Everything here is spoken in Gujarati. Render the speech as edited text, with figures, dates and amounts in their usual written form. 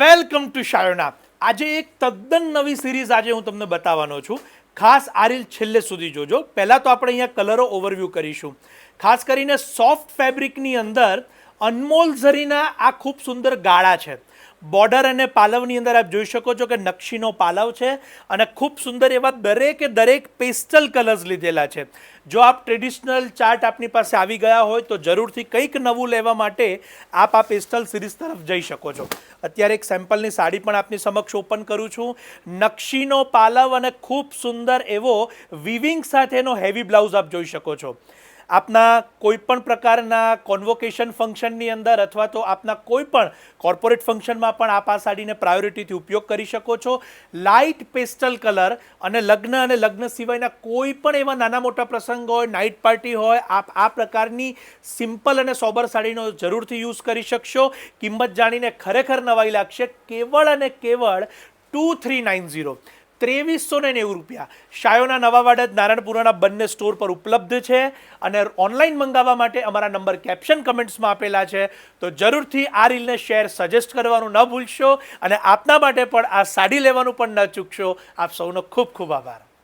Welcome to Shayona. આજે એક તદ્દન નવી સિરીઝ આજે હું તમને બતાવવાનો છું. ખાસ આ રીલ છેલ્લે સુધી જોજો. પહેલાં તો આપણે અહીંયા કલરો ઓવરવ્યૂ કરીશું. ખાસ કરીને સોફ્ટ ફેબ્રિકની અંદર અનમોલ ઝરીના આ ખૂબ સુંદર ગાળા છે. બોર્ડર અને પાલવની અંદર આપ જોઈ શકો છો કે નકશીનો પાલવ છે અને ખૂબ સુંદર એવા દરેકે દરેક પેસ્ટલ કલર્સ લીધેલા છે. જો આપ ટ્રેડિશનલ ચાર્ટ આપની પાસે આવી ગયા હોય તો જરૂરથી કંઈક નવું લેવા માટે આપ આ પેસ્ટલ સિરીઝ તરફ જઈ શકો છો. અત્યારે એક સેમ્પલની સાડી પણ આપની સમક્ષ ઓપન કરું છું. નકશીનો પાલવ અને ખૂબ સુંદર એવો વિવિંગ સાથેનો હેવી બ્લાઉઝ આપ જોઈ શકો છો. આપના કોઈપણ પ્રકારના કોન્વોકેશન ફંક્શનની અંદર અથવા તો આપના કોઈ પણ કોર્પોરેટ ફંક્શનમાં પણ આપ આ સાડીને પ્રાયોરિટીથી ઉપયોગ કરી શકો છો. લાઇટ પેસ્ટલ કલર અને લગ્ન સિવાયના કોઈ પણ એવા નાના મોટા પ્રસંગ હોય, નાઇટ પાર્ટી હોય, આપ આ પ્રકારની સિમ્પલ અને સોબર સાડીનો જરૂરથી યુઝ કરી શકશો. કિંમત જાણીને ખરેખર નવાઈ લાગશે. કેવળ અને કેવળ 2390 ₹2390 શાયોના નવા વાડદ નારાયણપુરાના બંને સ્ટોર પર ઉપલબ્ધ છે. અને ઓનલાઈન મંગાવવા માટે અમારા નંબર કેપ્શન કમેન્ટ્સમાં આપેલા છે. તો જરૂરથી આ રીલને શેર સજેસ્ટ કરવાનું ન ભૂલશો અને આપના માટે પણ આ સાડી લેવાનું પણ ન ચૂકશો. આપ સૌનો ખૂબ ખૂબ આભાર.